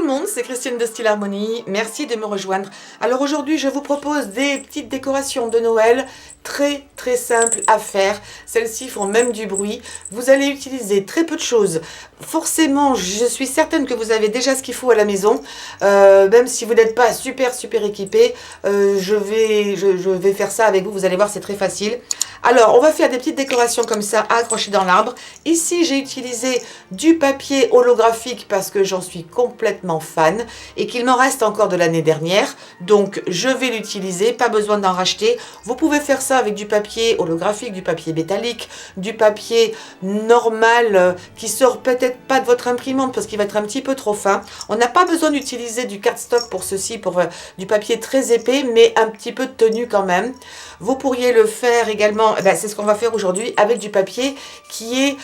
le monde, c'est Christine de Style Harmonie, merci de me rejoindre. Alors aujourd'hui je vous propose des petites décorations de Noël très simples à faire. Celles-ci font même du bruit. Vous allez utiliser très peu de choses. Forcément, je suis certaine que vous avez déjà ce qu'il faut à la maison. Même si vous n'êtes pas super équipé, je vais faire ça avec vous. Vous allez voir, c'est très facile. Alors, on va faire des petites décorations comme ça, accrochées dans l'arbre. Ici, j'ai utilisé du papier holographique parce que j'en suis complètement fan et qu'il m'en reste encore de l'année dernière. Donc, je vais l'utiliser, pas besoin d'en racheter. Vous pouvez faire ça avec du papier holographique, du papier métallique, du papier normal qui sort peut-être pas de votre imprimante parce qu'il va être un petit peu trop fin. On n'a pas besoin d'utiliser du cardstock pour ceci, pour du papier très épais, mais un petit peu de tenue quand même. Vous pourriez le faire également, c'est ce qu'on va faire aujourd'hui, avec du papier qui est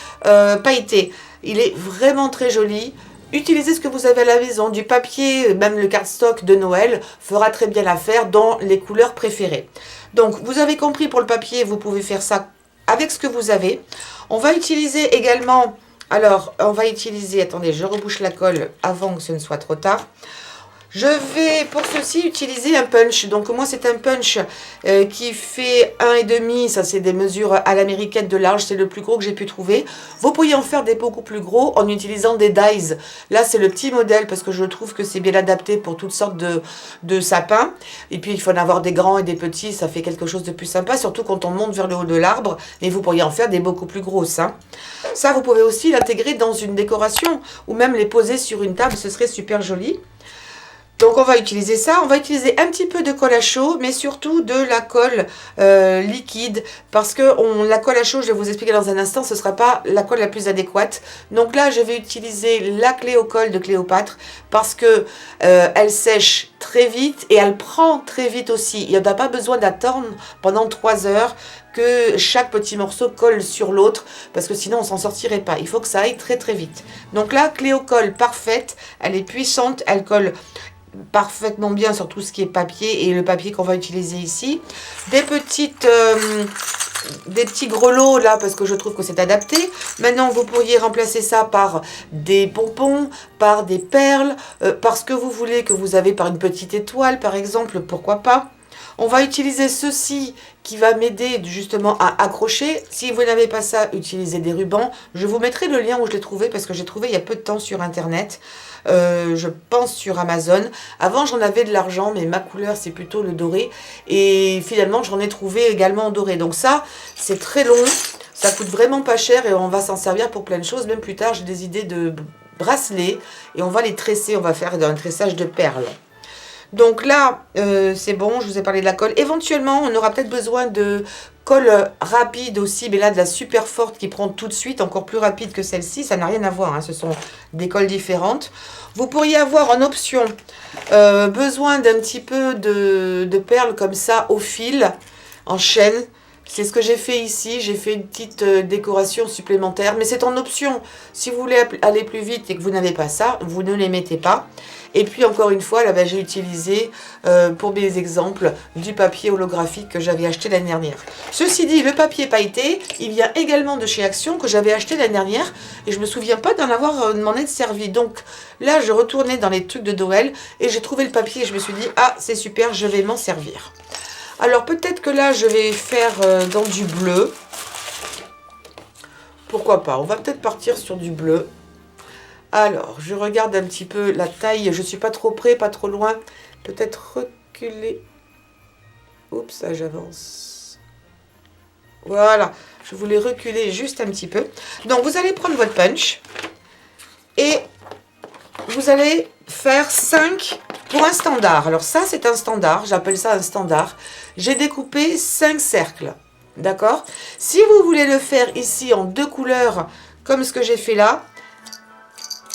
pailleté. Il est vraiment très joli. Utilisez ce que vous avez à la maison, du papier, même le cardstock de Noël fera très bien l'affaire dans les couleurs préférées. Donc vous avez compris, pour le papier, vous pouvez faire ça avec ce que vous avez. On va utiliser également, attendez, je rebouche la colle avant que ce ne soit trop tard. Je vais pour ceci utiliser un punch. Donc moi c'est un punch qui fait 1,5. Ça c'est des mesures à l'américaine de large. C'est le plus gros que j'ai pu trouver. Vous pourriez en faire des beaucoup plus gros en utilisant des dies. Là c'est le petit modèle parce que je trouve que c'est bien adapté pour toutes sortes de sapins. Et puis il faut en avoir des grands et des petits. Ça fait quelque chose de plus sympa. Surtout quand on monte vers le haut de l'arbre. Mais vous pourriez en faire des beaucoup plus grosses. Hein. Ça vous pouvez aussi l'intégrer dans une décoration. Ou même les poser sur une table. Ce serait super joli. Donc on va utiliser ça, on va utiliser un petit peu de colle à chaud, mais surtout de la colle liquide, parce que la colle à chaud, je vais vous expliquer dans un instant, ce ne sera pas la colle la plus adéquate. Donc là, je vais utiliser la Cléocolle de Cléopâtre, parce que elle sèche très vite et elle prend très vite aussi. Il n'y a pas besoin d'attendre pendant 3 heures que chaque petit morceau colle sur l'autre, parce que sinon on s'en sortirait pas. Il faut que ça aille très vite. Donc là, Cléocolle parfaite, elle est puissante, elle colle parfaitement bien sur tout ce qui est papier, et le papier qu'on va utiliser ici. Des petits grelots là, parce que je trouve que c'est adapté. Maintenant vous pourriez remplacer ça par des pompons, par des perles, par ce que vous voulez, que vous avez, par une petite étoile par exemple, pourquoi pas. On va utiliser ceci qui va m'aider justement à accrocher. Si vous n'avez pas ça, utilisez des rubans. Je vous mettrai le lien où je l'ai trouvé, parce que j'ai trouvé il y a peu de temps sur internet. Je pense sur Amazon. Avant j'en avais de l'argent, mais ma couleur c'est plutôt le doré. Et finalement j'en ai trouvé également en doré. Donc ça c'est très long, ça coûte vraiment pas cher et on va s'en servir pour plein de choses. Même plus tard j'ai des idées de bracelets et on va les tresser. On va faire un tressage de perles. Donc là, c'est bon, je vous ai parlé de la colle. Éventuellement, on aura peut-être besoin de colle rapide aussi, mais là, de la super forte qui prend tout de suite, encore plus rapide que celle-ci. Ça n'a rien à voir, hein, ce sont des colles différentes. Vous pourriez avoir en option besoin d'un petit peu de perles comme ça au fil, en chaîne. C'est ce que j'ai fait ici, j'ai fait une petite décoration supplémentaire, mais c'est en option. Si vous voulez aller plus vite et que vous n'avez pas ça, vous ne les mettez pas. Et puis encore une fois, là j'ai utilisé pour mes exemples du papier holographique que j'avais acheté l'année dernière. Ceci dit, le papier pailleté, il vient également de chez Action, que j'avais acheté l'année dernière et je me souviens pas de m'en être servi. Donc là, je retournais dans les trucs de Noël et j'ai trouvé le papier et je me suis dit, ah c'est super, je vais m'en servir. Alors peut-être que là, je vais faire dans du bleu. Pourquoi pas? On va peut-être partir sur du bleu. Alors, je regarde un petit peu la taille. Je ne suis pas trop près, pas trop loin. Peut-être reculer. Oups, ça j'avance. Voilà, je voulais reculer juste un petit peu. Donc, vous allez prendre votre punch. Et vous allez faire 5 pour un standard. Alors ça, c'est un standard. J'appelle ça un standard. J'ai découpé 5 cercles. D'accord? Si vous voulez le faire ici en 2 couleurs, comme ce que j'ai fait là,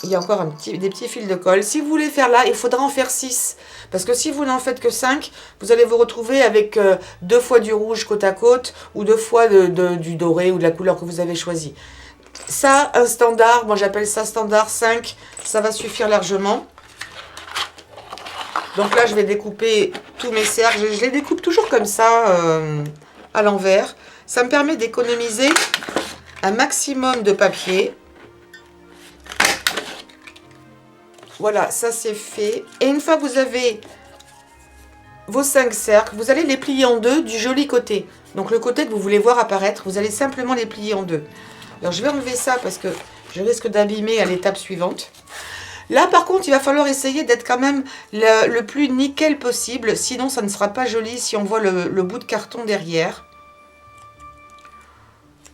il y a encore des petits fils de colle. Si vous voulez faire là, il faudra en faire 6. Parce que si vous n'en faites que 5, vous allez vous retrouver avec 2 fois du rouge côte à côte, ou 2 fois du doré ou de la couleur que vous avez choisie. Ça, un standard, moi j'appelle ça standard 5, ça va suffire largement. Donc là, je vais découper tous mes cercles. Je les découpe toujours comme ça, à l'envers. Ça me permet d'économiser un maximum de papier. Voilà, ça c'est fait. Et une fois que vous avez vos 5 cercles, vous allez les plier en deux du joli côté. Donc le côté que vous voulez voir apparaître, vous allez simplement les plier en deux. Alors je vais enlever ça parce que je risque d'abîmer à l'étape suivante. Là par contre, il va falloir essayer d'être quand même le plus nickel possible. Sinon ça ne sera pas joli si on voit le bout de carton derrière.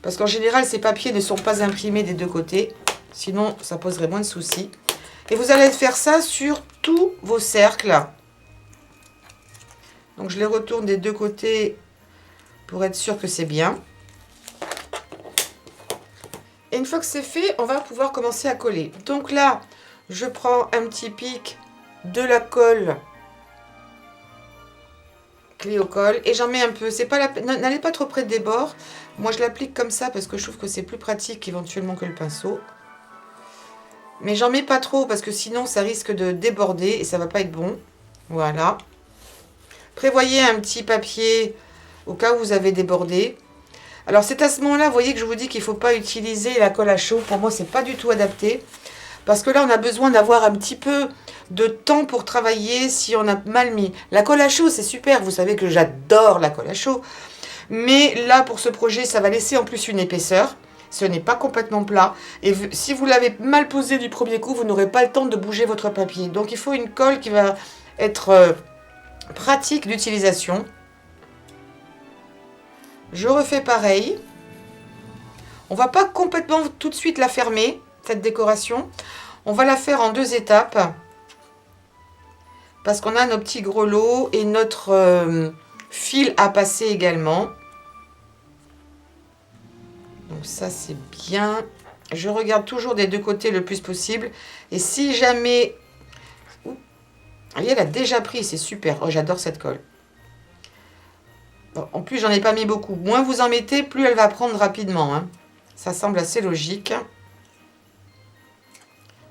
Parce qu'en général, ces papiers ne sont pas imprimés des deux côtés. Sinon, ça poserait moins de soucis. Et vous allez faire ça sur tous vos cercles. Donc, je les retourne des deux côtés pour être sûr que c'est bien. Et une fois que c'est fait, on va pouvoir commencer à coller. Donc là, je prends un petit pic de la colle Cléo-Colle et j'en mets un peu. C'est pas la peine, n'allez pas trop près des bords. Moi, je l'applique comme ça parce que je trouve que c'est plus pratique éventuellement que le pinceau. Mais j'en mets pas trop parce que sinon, ça risque de déborder et ça va pas être bon. Voilà. Prévoyez un petit papier au cas où vous avez débordé. Alors, c'est à ce moment-là, vous voyez que je vous dis qu'il ne faut pas utiliser la colle à chaud. Pour moi, c'est pas du tout adapté. Parce que là, on a besoin d'avoir un petit peu de temps pour travailler si on a mal mis. La colle à chaud, c'est super. Vous savez que j'adore la colle à chaud. Mais là, pour ce projet, ça va laisser en plus une épaisseur. Ce n'est pas complètement plat. Et si vous l'avez mal posé du premier coup, vous n'aurez pas le temps de bouger votre papier. Donc, il faut une colle qui va être pratique d'utilisation. Je refais pareil. On ne va pas complètement tout de suite la fermer, cette décoration. On va la faire en 2 étapes. Parce qu'on a nos petits grelots et notre fil à passer également. Donc ça c'est bien. Je regarde toujours des deux côtés le plus possible. Et si jamais... Elle a déjà pris, c'est super. Oh, j'adore cette colle. Bon, en plus, j'en ai pas mis beaucoup. Moins vous en mettez, plus elle va prendre rapidement. Hein. Ça semble assez logique.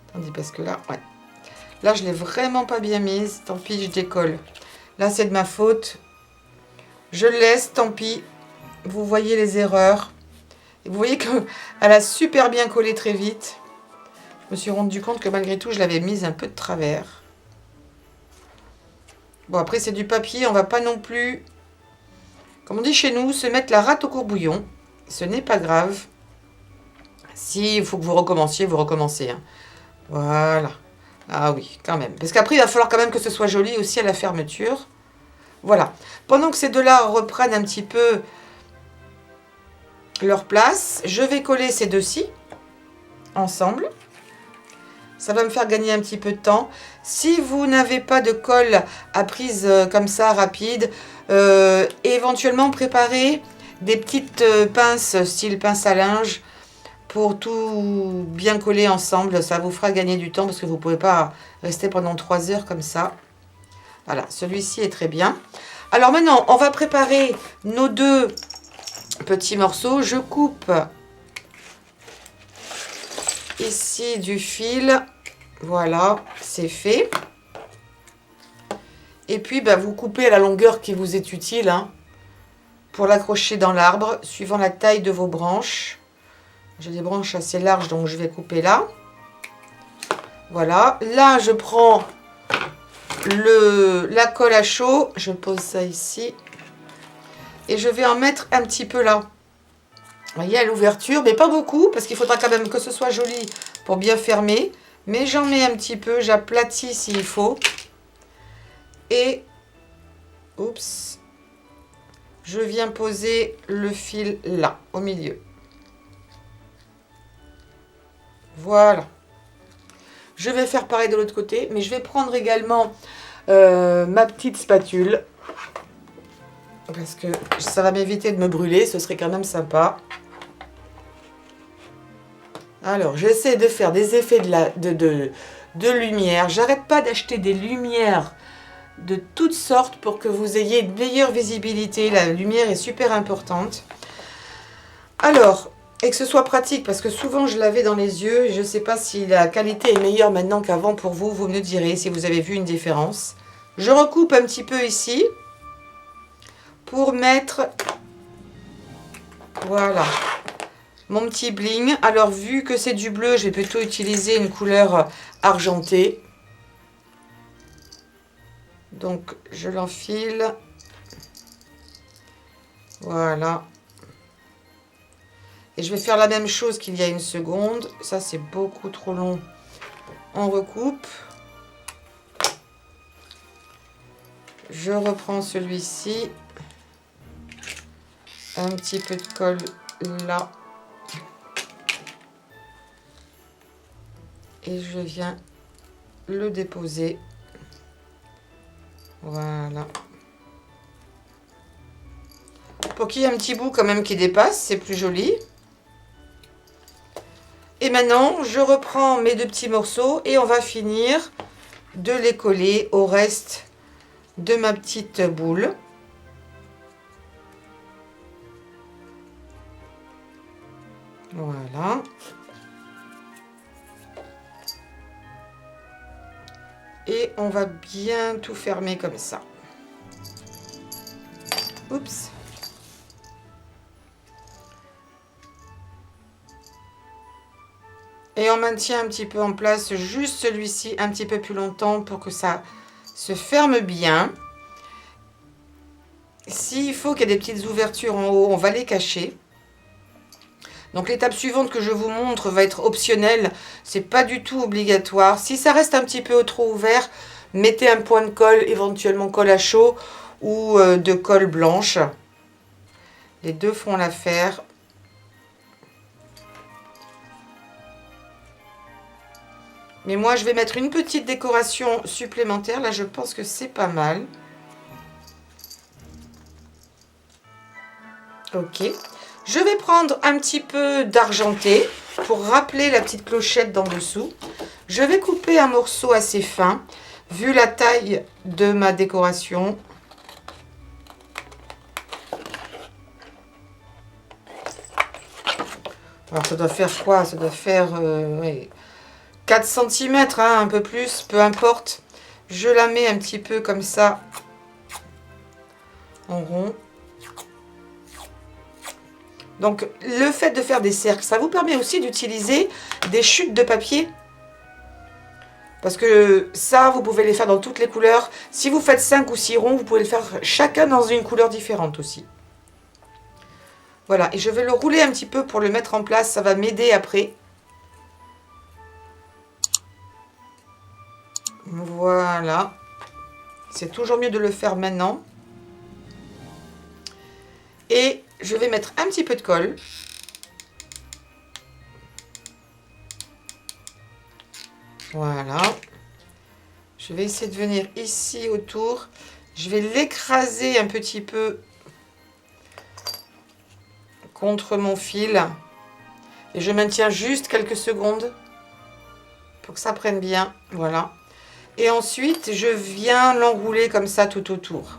Attendez, parce que là, ouais. Là, je ne l'ai vraiment pas bien mise. Tant pis, je décolle. Là, c'est de ma faute. Je laisse, tant pis. Vous voyez les erreurs. Et vous voyez qu'elle a super bien collé très vite. Je me suis rendu compte que malgré tout, je l'avais mise un peu de travers. Bon, après, c'est du papier. On ne va pas non plus... Comme on dit chez nous, se mettre la rate au courbouillon, ce n'est pas grave. S'il faut que vous recommenciez, vous recommencez. Hein. Voilà. Ah oui, quand même. Parce qu'après, il va falloir quand même que ce soit joli aussi à la fermeture. Voilà. Pendant que ces deux-là reprennent un petit peu leur place, je vais coller ces deux-ci ensemble. Ça va me faire gagner un petit peu de temps. Si vous n'avez pas de colle à prise comme ça, rapide, éventuellement préparer des petites pinces, style pince à linge, pour tout bien coller ensemble. Ça vous fera gagner du temps parce que vous ne pouvez pas rester pendant 3 heures comme ça. Voilà, celui-ci est très bien. Alors maintenant, on va préparer nos 2 petits morceaux. Je coupe ici du fil. Voilà, c'est fait. Et puis, bah, vous coupez à la longueur qui vous est utile hein, pour l'accrocher dans l'arbre, suivant la taille de vos branches. J'ai des branches assez larges, donc je vais couper là. Voilà. Là, je prends la colle à chaud. Je pose ça ici. Et je vais en mettre un petit peu là. Vous voyez, à l'ouverture, mais pas beaucoup, parce qu'il faudra quand même que ce soit joli pour bien fermer. Mais j'en mets un petit peu, j'aplatis s'il faut. Et, oups, je viens poser le fil là, au milieu. Voilà. Je vais faire pareil de l'autre côté, mais je vais prendre également ma petite spatule. Parce que ça va m'éviter de me brûler, ce serait quand même sympa. Alors, j'essaie de faire des effets de lumière. J'arrête pas d'acheter des lumières de toutes sortes pour que vous ayez une meilleure visibilité. La lumière est super importante. Alors, et que ce soit pratique, parce que souvent je l'avais dans les yeux. Je ne sais pas si la qualité est meilleure maintenant qu'avant pour vous. Vous me direz si vous avez vu une différence. Je recoupe un petit peu ici pour mettre... Voilà. Mon petit bling. Alors, vu que c'est du bleu, je vais plutôt utiliser une couleur argentée. Donc, je l'enfile. Voilà. Et je vais faire la même chose qu'il y a une seconde. Ça, c'est beaucoup trop long. On recoupe. Je reprends celui-ci. Un petit peu de colle là. Et je viens le déposer. Voilà. Pour qu'il y ait un petit bout quand même qui dépasse, c'est plus joli. Et maintenant, je reprends mes deux petits morceaux et on va finir de les coller au reste de ma petite boule. Voilà. Et on va bien tout fermer comme ça. Oups. Et on maintient un petit peu en place juste celui-ci un petit peu plus longtemps pour que ça se ferme bien. S'il faut qu'il y ait des petites ouvertures en haut, on va les cacher. Donc l'étape suivante que je vous montre va être optionnelle, c'est pas du tout obligatoire. Si ça reste un petit peu trop ouvert, mettez un point de colle, éventuellement colle à chaud ou de colle blanche. Les deux feront l'affaire. Mais moi je vais mettre une petite décoration supplémentaire, là je pense que c'est pas mal. Ok. Je vais prendre un petit peu d'argenté pour rappeler la petite clochette d'en dessous. Je vais couper un morceau assez fin, vu la taille de ma décoration. Alors ça doit faire quoi? Ça doit faire ouais, 4 cm, hein, un peu plus, peu importe. Je la mets un petit peu comme ça, en rond. Donc, le fait de faire des cercles, ça vous permet aussi d'utiliser des chutes de papier. Parce que ça, vous pouvez les faire dans toutes les couleurs. Si vous faites 5 ou 6 ronds, vous pouvez le faire chacun dans une couleur différente aussi. Voilà, et je vais le rouler un petit peu pour le mettre en place. Ça va m'aider après. Voilà. C'est toujours mieux de le faire maintenant. Et je vais mettre un petit peu de colle. Voilà. Je vais essayer de venir ici autour. Je vais l'écraser un petit peu contre mon fil. Et je maintiens juste quelques secondes pour que ça prenne bien. Voilà. Et ensuite, je viens l'enrouler comme ça tout autour.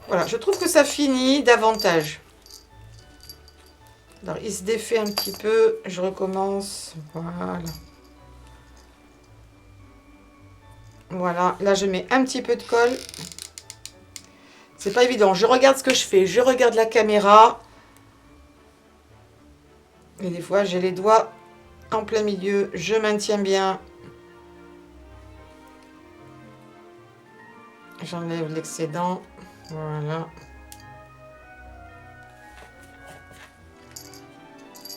Voilà, je trouve que ça finit davantage. Alors, il se défait un petit peu. Je recommence. Voilà. Voilà, là je mets un petit peu de colle. C'est pas évident. Je regarde ce que je fais. Je regarde la caméra. Et des fois, j'ai les doigts en plein milieu. Je maintiens bien. J'enlève l'excédent. Voilà.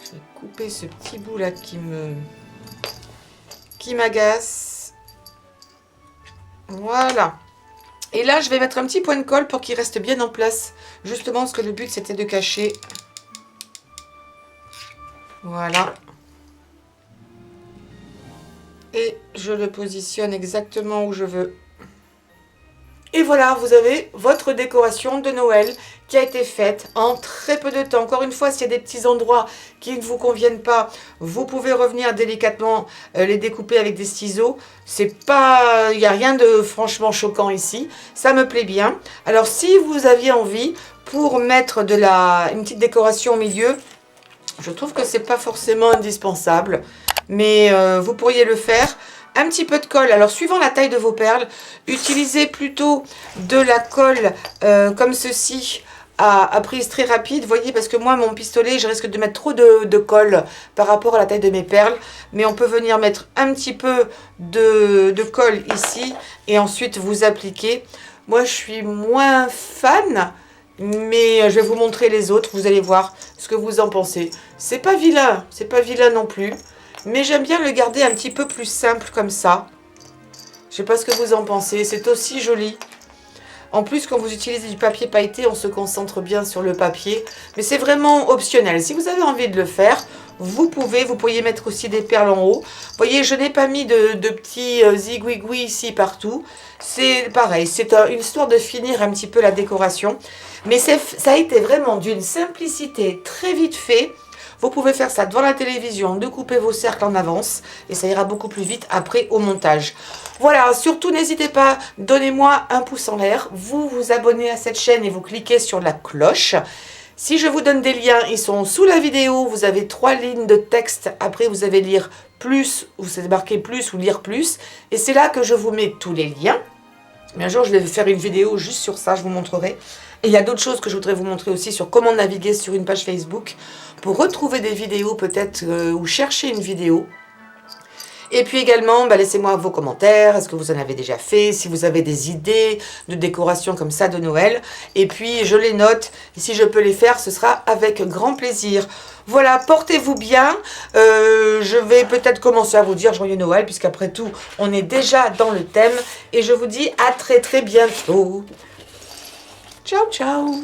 Je vais couper ce petit bout là qui m'agace. Voilà. Et là, je vais mettre un petit point de colle pour qu'il reste bien en place. Justement, parce que le but, c'était de cacher. Voilà. Et je le positionne exactement où je veux. Et voilà, vous avez votre décoration de Noël qui a été faite en très peu de temps. Encore une fois, s'il y a des petits endroits qui ne vous conviennent pas, vous pouvez revenir délicatement les découper avec des ciseaux. C'est pas, il n'y a rien de franchement choquant ici. Ça me plaît bien. Alors, si vous aviez envie, pour mettre une petite décoration au milieu, je trouve que c'est pas forcément indispensable. Mais vous pourriez le faire. Un petit peu de colle, alors suivant la taille de vos perles, utilisez plutôt de la colle comme ceci à prise très rapide, vous voyez, parce que moi, mon pistolet, je risque de mettre trop de colle par rapport à la taille de mes perles. Mais on peut venir mettre un petit peu de colle ici et ensuite vous appliquer. Moi, je suis moins fan, mais je vais vous montrer les autres. Vous allez voir ce que vous en pensez. C'est pas vilain non plus. Mais j'aime bien le garder un petit peu plus simple comme ça. Je sais pas ce que vous en pensez. C'est aussi joli. En plus, quand vous utilisez du papier pailleté, on se concentre bien sur le papier. Mais c'est vraiment optionnel. Si vous avez envie de le faire, vous pourriez mettre aussi des perles en haut. Vous voyez, je n'ai pas mis de petits zigouigouis ici partout. C'est pareil, c'est une histoire de finir un petit peu la décoration. Mais ça a été vraiment d'une simplicité très vite fait. Vous pouvez faire ça devant la télévision, découper vos cercles en avance et ça ira beaucoup plus vite après au montage. Voilà, surtout n'hésitez pas, donnez-moi un pouce en l'air, vous vous abonnez à cette chaîne et vous cliquez sur la cloche. Si je vous donne des liens, ils sont sous la vidéo, vous avez 3 lignes de texte, après vous avez lire plus, vous avez marqué plus ou lire plus, et c'est là que je vous mets tous les liens. Mais un jour, je vais faire une vidéo juste sur ça, je vous montrerai. Et il y a d'autres choses que je voudrais vous montrer aussi sur comment naviguer sur une page Facebook pour retrouver des vidéos peut-être ou chercher une vidéo. Et puis également, laissez-moi vos commentaires, est-ce que vous en avez déjà fait, si vous avez des idées de décoration comme ça de Noël. Et puis je les note, et si je peux les faire, ce sera avec grand plaisir. Voilà, portez-vous bien. Je vais peut-être commencer à vous dire joyeux Noël, puisqu'après tout, on est déjà dans le thème. Et je vous dis à très très bientôt. Ciao, ciao.